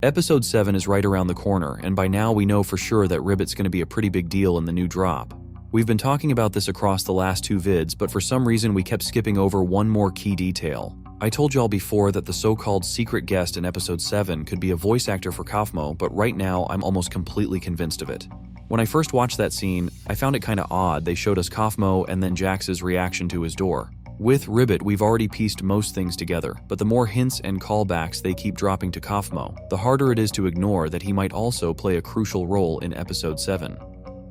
Episode 7 is right around the corner, and by now we know for sure that Ribbit's going to be a pretty big deal in the new drop. We've been talking about this across the last 2 vids, but for some reason we kept skipping over one more key detail. I told y'all before that the so-called secret guest in episode 7 could be a voice actor for Kaufmo, but right now I'm almost completely convinced of it. When I first watched that scene, I found it kinda odd they showed us Kaufmo and then Jax's reaction to his door. With Ribbit, we've already pieced most things together, but the more hints and callbacks they keep dropping to Kaufmo, the harder it is to ignore that he might also play a crucial role in episode 7.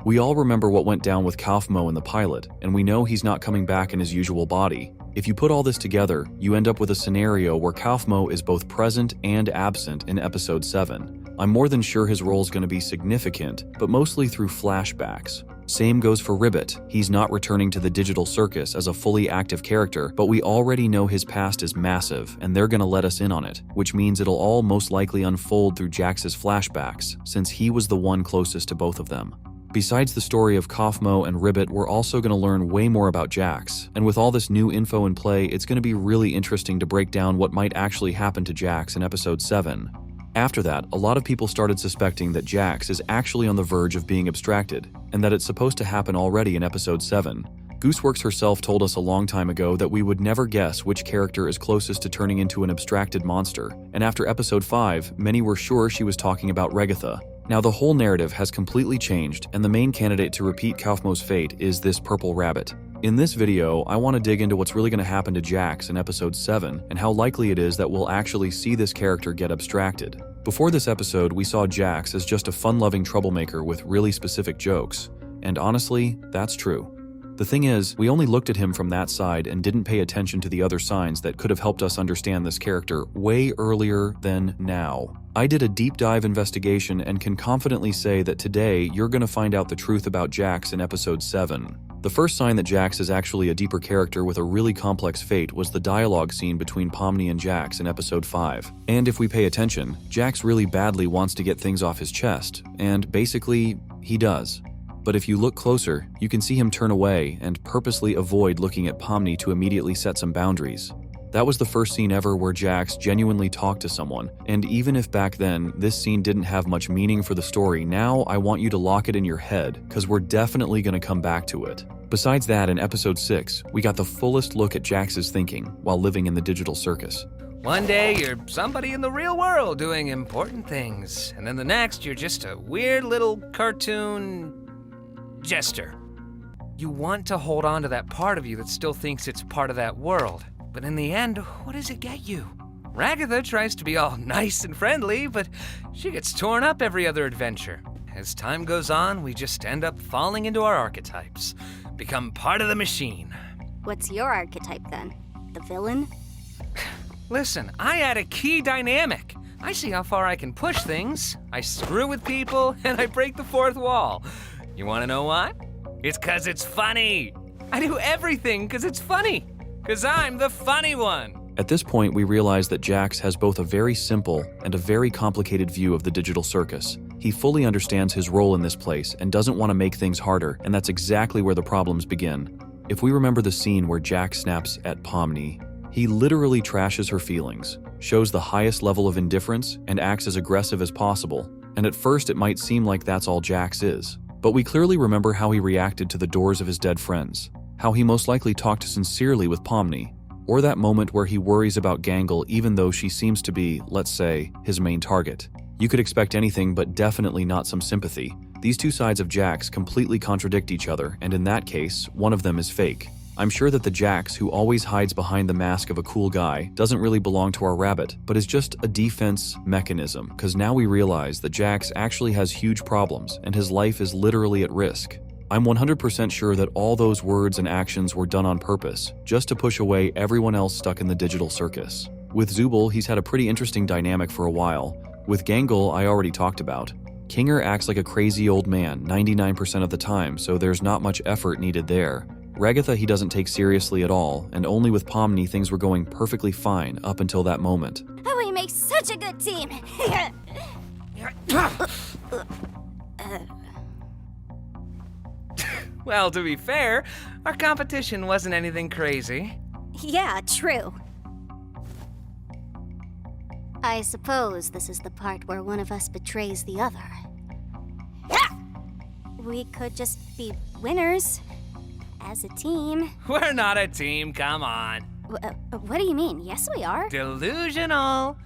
We all remember what went down with Kaufmo in the pilot, and we know he's not coming back in his usual body. If you put all this together, you end up with a scenario where Kaufmo is both present and absent in episode 7. I'm more than sure his role is going to be significant, but mostly through flashbacks. Same goes for Ribbit. He's not returning to the digital circus as a fully active character, but we already know his past is massive, and they're gonna let us in on it, which means it'll all most likely unfold through Jax's flashbacks, since he was the one closest to both of them. Besides the story of Kaufmo and Ribbit, we're also gonna learn way more about Jax, and with all this new info in play, it's gonna be really interesting to break down what might actually happen to Jax in episode 7. After that, a lot of people started suspecting that Jax is actually on the verge of being abstracted, and that it's supposed to happen already in episode 7. Gooseworx herself told us a long time ago that we would never guess which character is closest to turning into an abstracted monster, and after episode 5, many were sure she was talking about Regatha. Now the whole narrative has completely changed, and the main candidate to repeat Kaufmo's fate is this purple rabbit. In this video, I want to dig into what's really going to happen to Jax in episode 7, and how likely it is that we'll actually see this character get abstracted. Before this episode, we saw Jax as just a fun-loving troublemaker with really specific jokes, and honestly, that's true. The thing is, we only looked at him from that side and didn't pay attention to the other signs that could have helped us understand this character way earlier than now. I did a deep dive investigation and can confidently say that today you're going to find out the truth about Jax in episode 7. The first sign that Jax is actually a deeper character with a really complex fate was the dialogue scene between Pomni and Jax in episode 5. And if we pay attention, Jax really badly wants to get things off his chest, and basically, he does. But if you look closer, you can see him turn away and purposely avoid looking at Pomni to immediately set some boundaries. That was the first scene ever where Jax genuinely talked to someone, and even if back then this scene didn't have much meaning for the story, now I want you to lock it in your head, cause we're definitely gonna come back to it. Besides that, in episode 6, we got the fullest look at Jax's thinking while living in the digital circus. One day you're somebody in the real world doing important things, and then the next you're just a weird little cartoon jester. You want to hold on to that part of you that still thinks it's part of that world. But in the end, what does it get you? Ragatha tries to be all nice and friendly, but she gets torn up every other adventure. As time goes on, we just end up falling into our archetypes, become part of the machine. What's your archetype then? The villain? Listen, I add a key dynamic. I see how far I can push things, I screw with people, and I break the fourth wall. You wanna know why? It's 'cause it's funny. I do everything 'cause it's funny. 'Cause I'm the funny one. At this point, we realize that Jax has both a very simple and a very complicated view of the digital circus. He fully understands his role in this place and doesn't want to make things harder, and that's exactly where the problems begin. If we remember the scene where Jax snaps at Pomni, he literally trashes her feelings, shows the highest level of indifference, and acts as aggressive as possible. And at first it might seem like that's all Jax is. But we clearly remember how he reacted to the doors of his dead friends, how he most likely talked sincerely with Pomni, or that moment where he worries about Gangle even though she seems to be, let's say, his main target. You could expect anything but definitely not some sympathy. These two sides of Jax completely contradict each other, and in that case, one of them is fake. I'm sure that the Jax who always hides behind the mask of a cool guy doesn't really belong to our rabbit, but is just a defense mechanism, cause now we realize that Jax actually has huge problems and his life is literally at risk. I'm 100% sure that all those words and actions were done on purpose, just to push away everyone else stuck in the digital circus. With Zubul, he's had a pretty interesting dynamic for a while. With Gangle, I already talked about. Kinger acts like a crazy old man 99% of the time, so there's not much effort needed there. Ragatha he doesn't take seriously at all, and only with Pomni things were going perfectly fine up until that moment. Oh, we make such a good team! Well, to be fair, our competition wasn't anything crazy. Yeah, true. I suppose this is the part where one of us betrays the other. Yeah! We could just be winners. As a team. We're not a team, come on. What do you mean? Yes, we are. Delusional.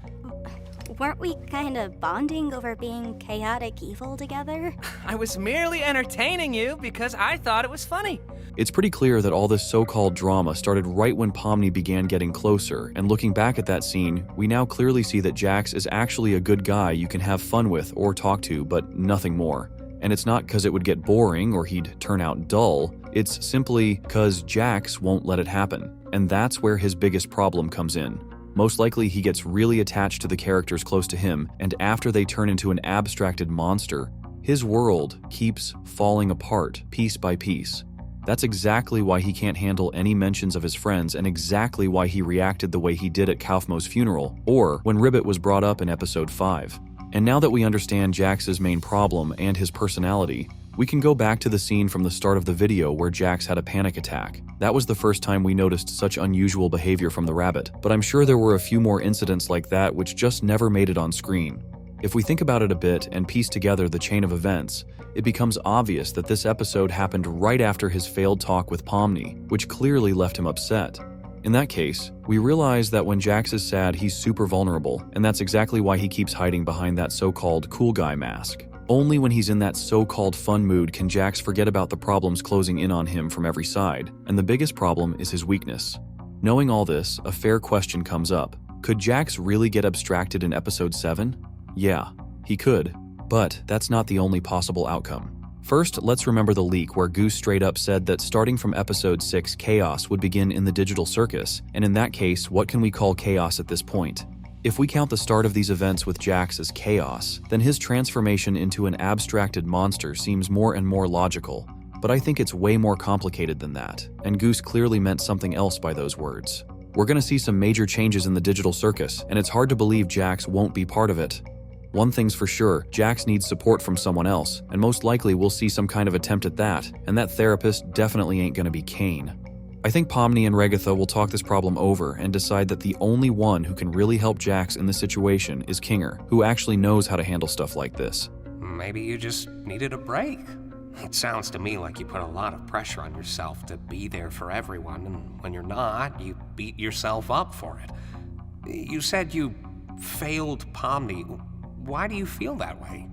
Weren't we kind of bonding over being chaotic evil together? I was merely entertaining you because I thought it was funny. It's pretty clear that all this so-called drama started right when Pomni began getting closer, and looking back at that scene, we now clearly see that Jax is actually a good guy you can have fun with or talk to, but nothing more. And it's not because it would get boring or he'd turn out dull, it's simply because Jax won't let it happen. And that's where his biggest problem comes in. Most likely he gets really attached to the characters close to him, and after they turn into an abstracted monster, his world keeps falling apart piece by piece. That's exactly why he can't handle any mentions of his friends and exactly why he reacted the way he did at Kaufmo's funeral, or when Ribbit was brought up in episode 5. And now that we understand Jax's main problem and his personality, we can go back to the scene from the start of the video where Jax had a panic attack. That was the first time we noticed such unusual behavior from the rabbit, but I'm sure there were a few more incidents like that which just never made it on screen. If we think about it a bit and piece together the chain of events, it becomes obvious that this episode happened right after his failed talk with Pomni, which clearly left him upset. In that case, we realize that when Jax is sad, he's super vulnerable, and that's exactly why he keeps hiding behind that so-called cool guy mask. Only when he's in that so-called fun mood can Jax forget about the problems closing in on him from every side, and the biggest problem is his weakness. Knowing all this, a fair question comes up. Could Jax really get abstracted in episode 7? Yeah, he could, but that's not the only possible outcome. First, let's remember the leak where Goose straight up said that starting from episode 6, chaos would begin in the digital circus, and in that case, what can we call chaos at this point? If we count the start of these events with Jax as chaos, then his transformation into an abstracted monster seems more and more logical. But I think it's way more complicated than that, and Goose clearly meant something else by those words. We're gonna see some major changes in the digital circus, and it's hard to believe Jax won't be part of it. One thing's for sure, Jax needs support from someone else, and most likely we'll see some kind of attempt at that, and that therapist definitely ain't gonna be Kane. I think Pomni and Regatha will talk this problem over and decide that the only one who can really help Jax in this situation is Kinger, who actually knows how to handle stuff like this. Maybe you just needed a break. It sounds to me like you put a lot of pressure on yourself to be there for everyone, and when you're not, you beat yourself up for it. You said you failed Pomni. Why do you feel that way?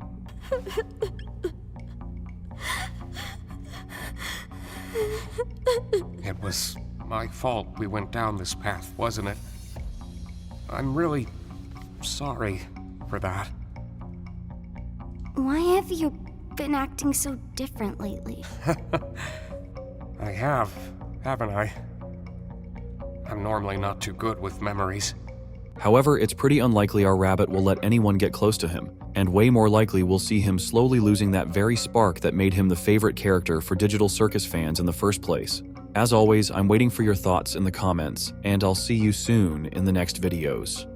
It was my fault we went down this path, wasn't it? I'm really sorry for that. Why have you been acting so different lately? I have, haven't I? I'm normally not too good with memories. However, it's pretty unlikely our rabbit will let anyone get close to him, and way more likely we'll see him slowly losing that very spark that made him the favorite character for digital circus fans in the first place. As always, I'm waiting for your thoughts in the comments, and I'll see you soon in the next videos.